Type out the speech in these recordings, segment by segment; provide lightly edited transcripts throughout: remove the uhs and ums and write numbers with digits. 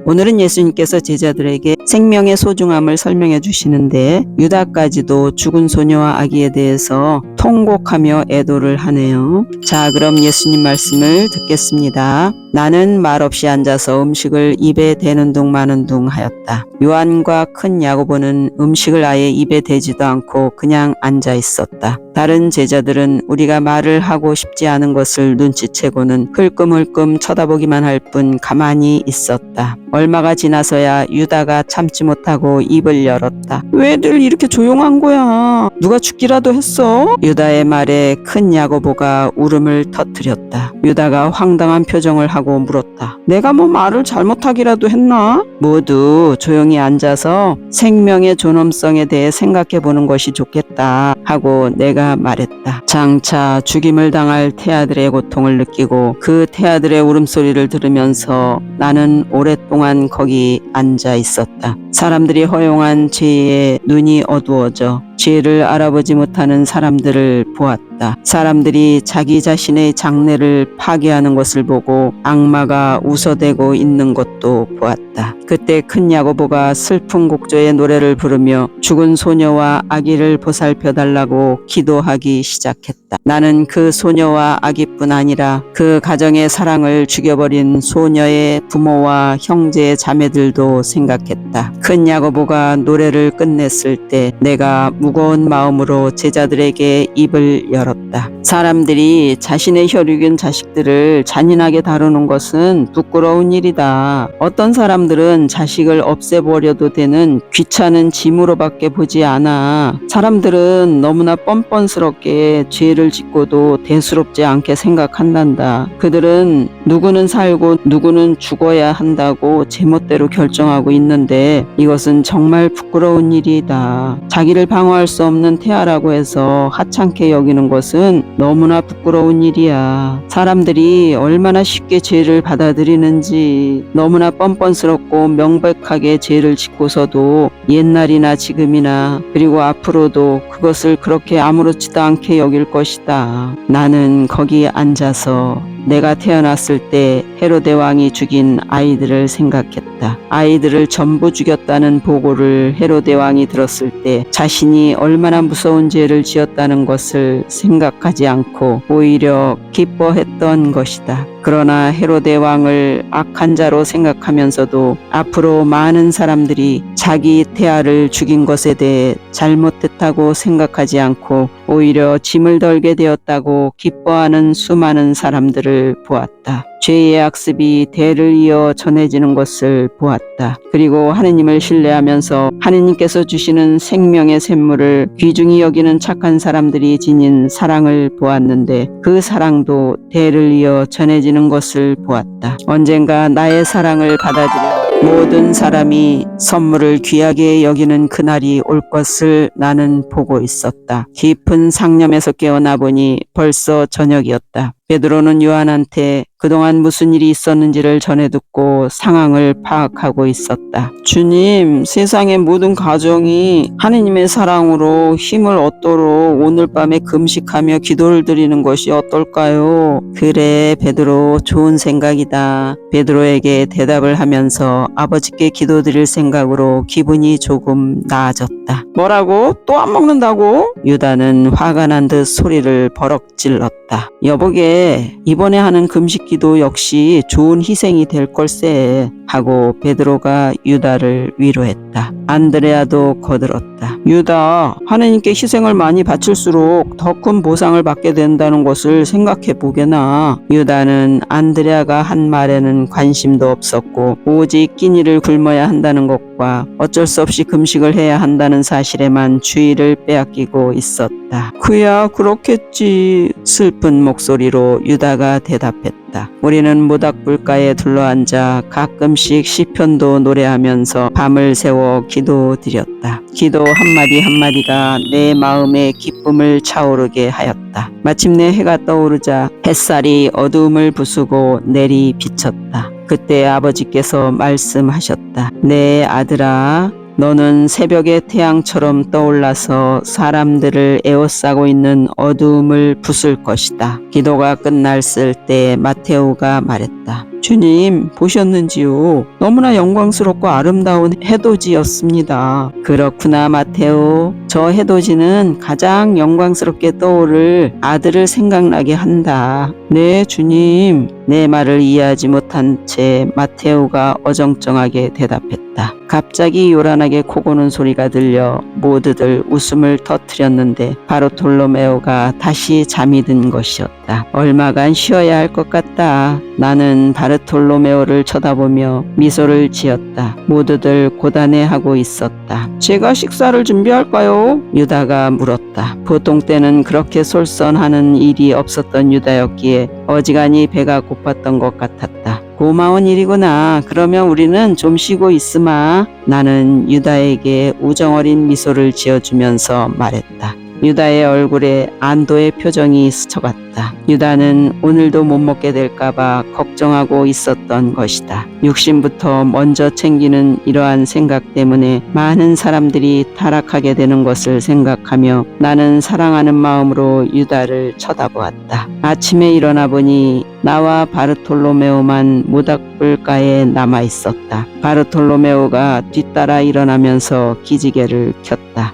오늘은 예수님께서 제자들에게 생명의 소중함을 설명해 주시는데 유다까지도 죽은 소녀와 아기에 대해서 통곡하며 애도를 하네요. 자, 그럼 예수님 말씀을 듣겠습니다. 나는 말없이 앉아서 음식을 입에 대는 둥 마는 둥 하였다. 요한과 큰 야고보는 음식을 아예 입에 대지도 않고 그냥 앉아 있었다. 다른 제자들은 우리가 말을 하고 싶지 않은 것을 눈치채고는 흘끔흘끔 쳐다보기만 할 뿐 가만히 있었다. 얼마가 지나서야 유다가 참지 못하고 입을 열었다. 왜들 이렇게 조용한 거야? 누가 죽기라도 했어? 유다의 말에 큰 야고보가 울음을 터뜨렸다. 유다가 황당한 표정을 하고 물었다. 내가 뭐 말을 잘못하기라도 했나? 모두 조용히 앉아서 생명의 존엄성에 대해 생각해 보는 것이 좋겠다 하고 내가 말했다. 장차 죽임을 당할 태아들의 고통을 느끼고 그 태아들의 울음소리를 들으면서 나는 오랫동안 거기 앉아 있었다. 사람들이 허용한 죄에 눈이 어두워져 죄를 알아보지 못하는 사람들을 보았다. 사람들이 자기 자신의 장래를 파괴하는 것을 보고 악마가 웃어대고 있는 것도 보았다. 그때 큰 야고보가 슬픈 곡조의 노래를 부르며 죽은 소녀와 아기를 보살펴달라고 기도하기 시작했다. 나는 그 소녀와 아기뿐 아니라 그 가정의 사랑을 죽여버린 소녀의 부모와 형제 자매들도 생각했다. 큰 야고보가 노래를 끝냈을 때 내가 무거운 마음으로 제자들에게 입을 열었다. 사람들이 자신의 혈육인 자식들을 잔인하게 다루는 것은 부끄러운 일이다. 어떤 사람들은 자식을 없애버려도 되는 귀찮은 짐으로밖에 보지 않아. 사람들은 너무나 뻔뻔스럽게 죄를 짓고도 대수롭지 않게 생각한단다. 그들은 누구는 살고 누구는 죽어야 한다고 제멋대로 결정하고 있는데 이것은 정말 부끄러운 일이다. 자기를 방어할 수 없는 태아라고 해서 하찮게 여기는 것은 너무나 부끄러운 일이야. 사람들이 얼마나 쉽게 죄를 받아들이는지 너무나 뻔뻔스럽고 명백하게 죄를 짓고서도 옛날이나 지금이나 그리고 앞으로도 그것을 그렇게 아무렇지도 않게 여길 것이다. 나는 거기 앉아서 내가 태어났을 때 헤로데 왕이 죽인 아이들을 생각했다. 아이들을 전부 죽였다는 보고를 헤로데 왕이 들었을 때 자신이 얼마나 무서운 죄를 지었다는 것을 생각하지 않고 오히려 기뻐했던 것이다. 그러나 헤로데 왕을 악한 자로 생각하면서도 앞으로 많은 사람들이 자기 태아를 죽인 것에 대해 잘못됐다고 생각하지 않고 오히려 짐을 덜게 되었다고 기뻐하는 수많은 사람들을 보았다. 죄의 악습이 대를 이어 전해지는 것을 보았다. 그리고 하느님을 신뢰하면서 하느님께서 주시는 생명의 샘물을 귀중히 여기는 착한 사람들이 지닌 사랑을 보았는데 그 사랑도 대를 이어 전해지는 것을 보았다. 언젠가 나의 사랑을 받아들여 모든 사람이 선물을 귀하게 여기는 그날이 올 것을 나는 보고 있었다. 깊은 상념에서 깨어나 보니 벌써 저녁이었다. 베드로는 요한한테 그동안 무슨 일이 있었는지를 전해 듣고 상황을 파악하고 있었다. 주님, 세상의 모든 가정이 하느님의 사랑으로 힘을 얻도록 오늘 밤에 금식하며 기도를 드리는 것이 어떨까요? 그래, 베드로, 좋은 생각이다. 베드로에게 대답을 하면서 아버지께 기도드릴 생각으로 기분이 조금 나아졌다. 뭐라고? 또 안 먹는다고? 유다는 화가 난 듯 소리를 버럭 질렀다. 여보게, 이번에 하는 금식 기도 역시 좋은 희생이 될 걸세 하고 베드로가 유다를 위로했다. 안드레아도 거들었다. 유다, 하느님께 희생을 많이 바칠수록 더 큰 보상을 받게 된다는 것을 생각해 보게나. 유다는 안드레아가 한 말에는 관심도 없었고 오직 끼니를 굶어야 한다는 것과 어쩔 수 없이 금식을 해야 한다는 사실에만 주의를 빼앗기고 있었다. 그야 그렇겠지. 슬픈 목소리로 유다가 대답했다. 우리는 모닥불가에 둘러앉아 가끔씩 시편도 노래하면서 밤을 새워 기도드렸다. 기도 한마디 한마디가 내 마음에 기쁨을 차오르게 하였다. 마침내 해가 떠오르자 햇살이 어두움을 부수고 내리 비쳤다. 그때 아버지께서 말씀하셨다. 내 아들아, 너는 새벽의 태양처럼 떠올라서 사람들을 에워싸고 있는 어두움을 부술 것이다. 기도가 끝났을 때 마테오가 말했다. 주님 보셨는지요? 너무나 영광스럽고 아름다운 해돋이였습니다. 그렇구나 마테오. 저 해돋이는 가장 영광스럽게 떠오를 아들을 생각나게 한다. 네 주님. 내 말을 이해하지 못한 채 마테오가 어정쩡하게 대답했다. 갑자기 요란하게 코고는 소리가 들려 모두들 웃음을 터뜨렸는데 바르톨로메오가 다시 잠이 든 것이었다. 얼마간 쉬어야 할 것 같다. 나는 바르톨로메오를 쳐다보며 미소를 지었다. 모두들 고단해하고 있었다. 제가 식사를 준비할까요? 유다가 물었다. 보통 때는 그렇게 솔선하는 일이 없었던 유다였기에 어지간히 배가 고팠던 것 같았다. 고마운 일이구나. 그러면 우리는 좀 쉬고 있으마. 나는 유다에게 우정어린 미소를 지어주면서 말했다. 유다의 얼굴에 안도의 표정이 스쳐갔다. 유다는 오늘도 못 먹게 될까봐 걱정하고 있었던 것이다. 육신부터 먼저 챙기는 이러한 생각 때문에 많은 사람들이 타락하게 되는 것을 생각하며 나는 사랑하는 마음으로 유다를 쳐다보았다. 아침에 일어나 보니 나와 바르톨로메오만 모닥불가에 남아 있었다. 바르톨로메오가 뒤따라 일어나면서 기지개를 켰다.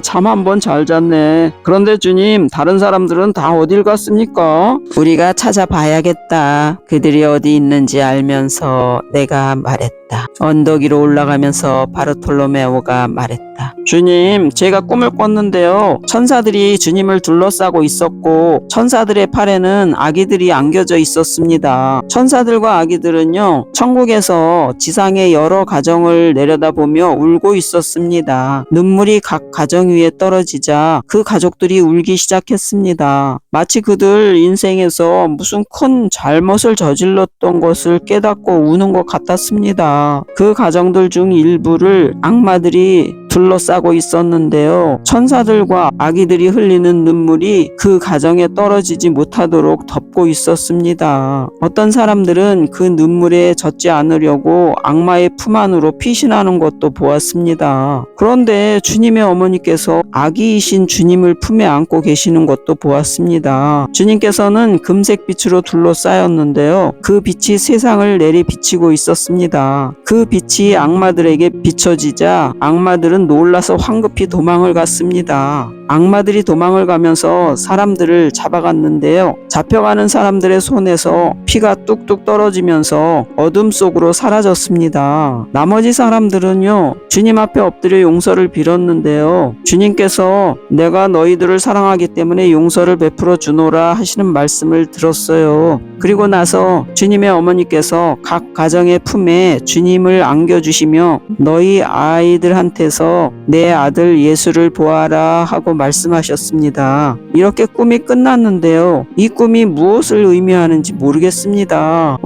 잠 한 번 잘 잤네. 그런데 주님, 다른 사람들은 다 어딜 갔습니까? 우리가 찾아봐야겠다. 그들이 어디 있는지 알면서 내가 말했다. 언덕 위로 올라가면서 바르톨로메오가 말했다. 주님, 제가 꿈을 꿨는데요. 천사들이 주님을 둘러싸고 있었고 천사들의 팔에는 아기들이 안겨져 있었습니다. 천사들과 아기들은요, 천국에서 지상의 여러 가정을 내려다보며 울고 있었습니다. 눈물이 각 가정 위에 떨어지자 그 가족들이 울기 시작했습니다. 마치 그들 인생에서 무슨 큰 잘못을 저질렀던 것을 깨닫고 우는 것 같았습니다. 그 가정들 중 일부를 악마들이 둘러싸고 있었는데요. 천사들과 아기들이 흘리는 눈물이 그 가정에 떨어지지 못하도록 덮고 있었습니다. 어떤 사람들은 그 눈물에 젖지 않으려고 악마의 품 안으로 피신하는 것도 보았습니다. 그런데 주님의 어머니께서 아기이신 주님을 품에 안고 계시는 것도 보았습니다. 주님께서는 금색 빛으로 둘러싸였는데요. 그 빛이 세상을 내리 비치고 있었습니다. 그 빛이 악마들에게 비춰지자 악마들은 놀라서 황급히 도망을 갔습니다. 악마들이 도망을 가면서 사람들을 잡아갔는데요. 잡혀가는 사람들의 손에서 피가 뚝뚝 떨어지면서 어둠 속으로 사라졌습니다. 나머지 사람들은요, 주님 앞에 엎드려 용서를 빌었는데요. 주님께서 내가 너희들을 사랑하기 때문에 용서를 베풀어 주노라 하시는 말씀을 들었어요. 그리고 나서 주님의 어머니께서 각 가정의 품에 주님을 안겨주시며 너희 아이들한테서 내 아들 예수를 보아라 하고 말씀하셨습니다. 이렇게 꿈이 끝났는데요. 이 꿈이 무엇을 의미하는지 모르겠습니다.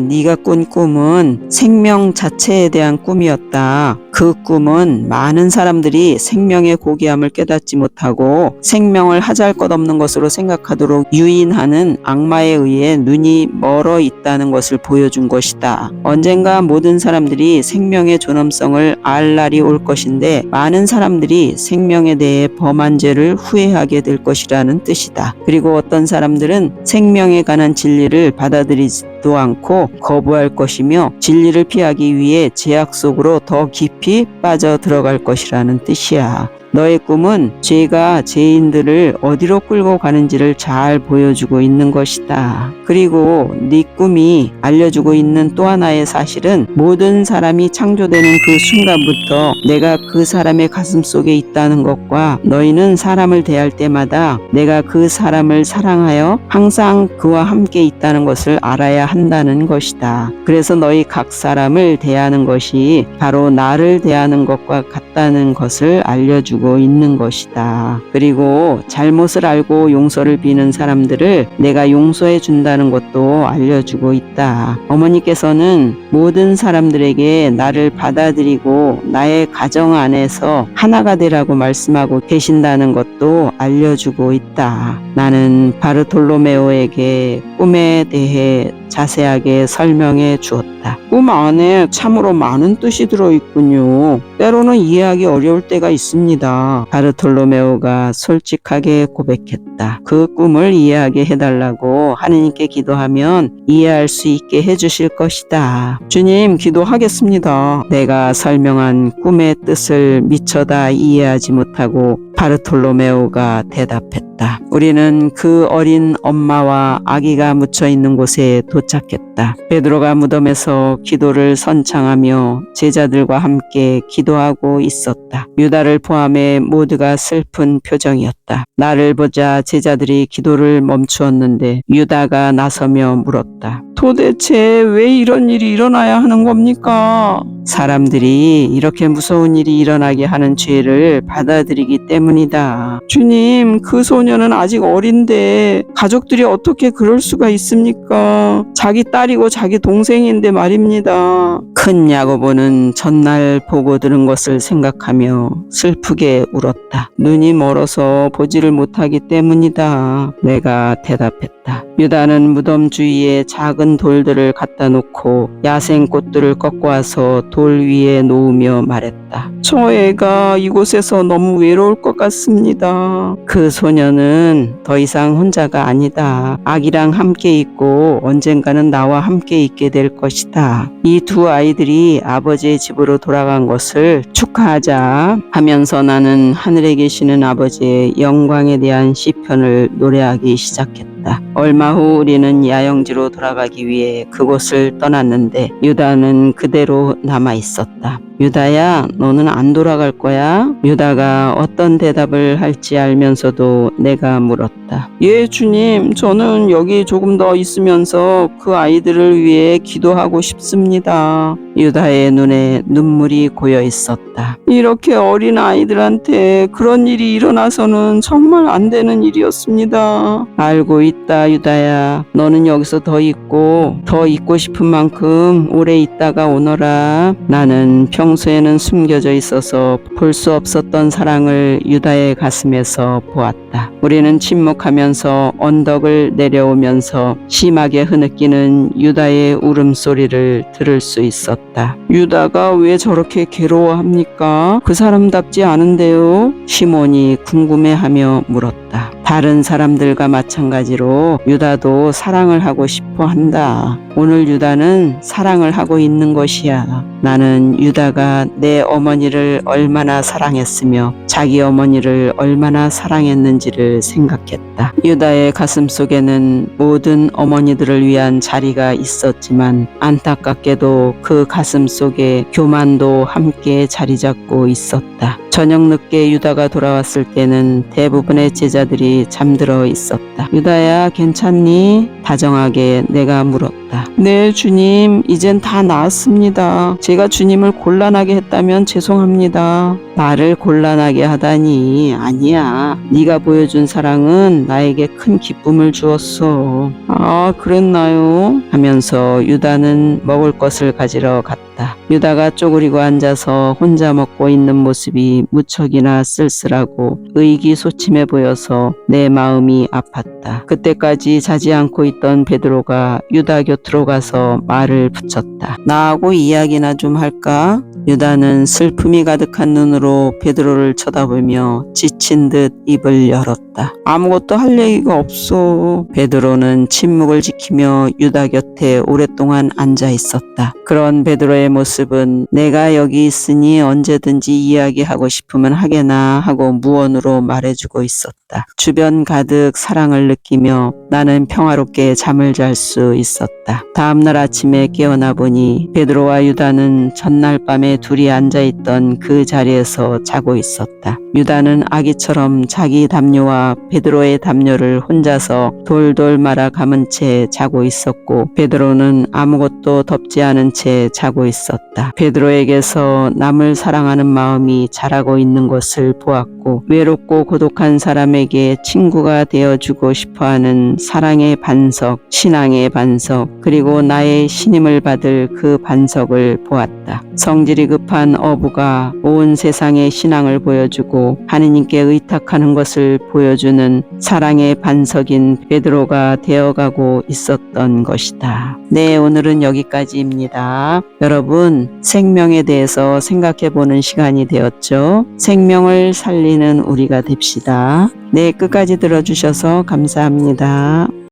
네가 꾼 꿈은 생명 자체에 대한 꿈이었다. 그 꿈은 많은 사람들이 생명의 고귀함을 깨닫지 못하고 생명을 하잘것없는 것으로 생각하도록 유인하는 악마에 의해 눈이 멀어 있다는 것을 보여준 것이다. 언젠가 모든 사람들이 생명의 존엄성을 알 날이 올 것인데 많은 사람들이 생명에 대해 범한 죄를 후회하게 될 것이라는 뜻이다. 그리고 어떤 사람들은 생명에 관한 진리를 받아들이지도 않고 거부할 것이며 진리를 피하기 위해 죄악 속으로 더 깊이 빠져 들어갈 것이라는 뜻이야. 너의 꿈은 죄가 죄인들을 어디로 끌고 가는지를 잘 보여주고 있는 것이다. 그리고 네 꿈이 알려주고 있는 또 하나의 사실은 모든 사람이 창조되는 그 순간부터 내가 그 사람의 가슴 속에 있다는 것과 너희는 사람을 대할 때마다 내가 그 사람을 사랑하여 항상 그와 함께 있다는 것을 알아야 한다는 것이다. 그래서 너희 각 사람을 대하는 것이 바로 나를 대하는 것과 같다는 것을 알려주고 있는 것이다. 그리고 잘못을 알고 용서를 비는 사람들을 내가 용서해 준다는 것도 알려주고 있다. 어머니께서는 모든 사람들에게 나를 받아들이고 나의 가정 안에서 하나가 되라고 말씀하고 계신다는 것도 알려주고 있다. 나는 바르톨로메오에게 꿈에 대해 자세하게 설명해 주었다. 꿈 안에 참으로 많은 뜻이 들어있군요. 때로는 이해하기 어려울 때가 있습니다. 있었습니다. 바르톨로메오가 솔직하게 고백했다. 그 꿈을 이해하게 해달라고 하느님께 기도하면 이해할 수 있게 해주실 것이다. 주님, 기도하겠습니다. 내가 설명한 꿈의 뜻을 미처 다 이해하지 못하고 바르톨로메오가 대답했다. 우리는 그 어린 엄마와 아기가 묻혀 있는 곳에 도착했다. 베드로가 무덤에서 기도를 선창하며 제자들과 함께 기도하고 있었다. 유다를 포함해 모두가 슬픈 표정이었다. 나를 보자 제자들이 기도를 멈추었는데 유다가 나서며 물었다. 도대체 왜 이런 일이 일어나야 하는 겁니까? 사람들이 이렇게 무서운 일이 일어나게 하는 죄를 받아들이기 때문이다. 주님, 그 소녀는 아직 어린데 가족들이 어떻게 그럴 수가 있습니까? 자기 딸이고 자기 동생인데 말입니다. 큰 야고보는 전날 보고 들은 것을 생각하며 슬프게 울었다. 눈이 멀어서 보지를 못하기 때문이다. 내가 대답했다. 유다는 무덤 주위에 작은 돌들을 갖다 놓고 야생 꽃들을 꺾고 와서 돌 위에 놓으며 말했다. 저 애가 이곳에서 너무 외로울 것 같습니다. 그 소녀는 더 이상 혼자가 아니다. 아기랑 함께 있고 언젠가는 나와 함께 있게 될 것이다. 이 두 아이들이 아버지의 집으로 돌아간 것을 축하하자 하면서 나는 하늘에 계시는 아버지의 영광에 대한 시편을 노래하기 시작했다. 얼마 후 우리는 야영지로 돌아가기 위해 그곳을 떠났는데 유다는 그대로 남아 있었다. 유다야, 너는 안 돌아갈 거야? 유다가 어떤 대답을 할지 알면서도 내가 물었다. 예, 주님, 저는 여기 조금 더 있으면서 그 아이들을 위해 기도하고 싶습니다. 유다의 눈에 눈물이 고여 있었다. 이렇게 어린 아이들한테 그런 일이 일어나서는 정말 안 되는 일이었습니다. 알고 있다, 유다야. 너는 여기서 더 있고 싶은 만큼 오래 있다가 오너라. 나는 평소에는 숨겨져 있어서 볼 수 없었던 사랑을 유다의 가슴에서 보았다. 우리는 침묵하면서 언덕을 내려오면서 심하게 흐느끼는 유다의 울음소리를 들을 수 있었다. 유다가 왜 저렇게 괴로워합니까? 그 사람답지 않은데요? 시몬이 궁금해하며 물었다. 다른 사람들과 마찬가지로 유다도 사랑을 하고 싶어 한다. 오늘 유다는 사랑을 하고 있는 것이야. 나는 유다가 내 어머니를 얼마나 사랑했으며 자기 어머니를 얼마나 사랑했는지를 생각했다. 유다의 가슴 속에는 모든 어머니들을 위한 자리가 있었지만 안타깝게도 그 가슴 속에 교만도 함께 자리 잡고 있었다. 저녁 늦게 유다가 돌아왔을 때는 대부분의 제자들이 잠들어 있었다. 유다야, 괜찮니? 다정하게 내가 물었다. 네, 주님, 이젠 다 나았습니다. 제가 주님을 곤란하게 했다면 죄송합니다. 나를 곤란하게 하다니. 아니야. 네가 보여준 사랑은 나에게 큰 기쁨을 주었어. 아, 그랬나요? 하면서 유다는 먹을 것을 가지러 갔다. 유다가 쪼그리고 앉아서 혼자 먹고 있는 모습이 무척이나 쓸쓸하고 의기소침해 보여서 내 마음이 아팠다. 그때까지 자지 않고 있던 베드로가 유다 곁으로 가서 말을 붙였다. 나하고 이야기나 좀 할까? 유다는 슬픔이 가득한 눈으로 베드로를 쳐다보며 지친 듯 입을 열었다. 아무것도 할 얘기가 없어. 베드로는 침묵을 지키며 유다 곁에 오랫동안 앉아 있었다. 그런 베드로의 모습은 내가 여기 있으니 언제든지 이야기하고 싶으면 하게나 하고 무언으로 말해주고 있었다. 주변 가득 사랑을 느끼며 나는 평화롭게 잠을 잘 수 있었다. 다음날 아침에 깨어나 보니 베드로와 유다는 전날 밤에 둘이 앉아있던 그 자리에서 자고 있었다. 유다는 아기처럼 자기 담요와 베드로의 담요를 혼자서 돌돌 말아 감은 채 자고 있었고 베드로는 아무것도 덮지 않은 채 자고 있었다. 베드로에게서 남을 사랑하는 마음이 자라고 있는 것을 보았고 외롭고 고독한 사람에게 친구가 되어주고 싶어하는 사랑의 반석, 신앙의 반석, 그리고 나의 신임을 받을 그 반석을 보았다. 성질이 급한 어부가 온 세상에 신앙을 보여주고 하느님께 의탁하는 것을 보여주는 사랑의 반석인 베드로가 되어가고 있었던 것이다. 네, 오늘은 여기까지입니다. 여러분, 생명에 대해서 생각해보는 시간이 되었죠? 마시고 생명을 살리는 우리가 됩시다. 네, 끝까지 들어주셔서 감사합니다.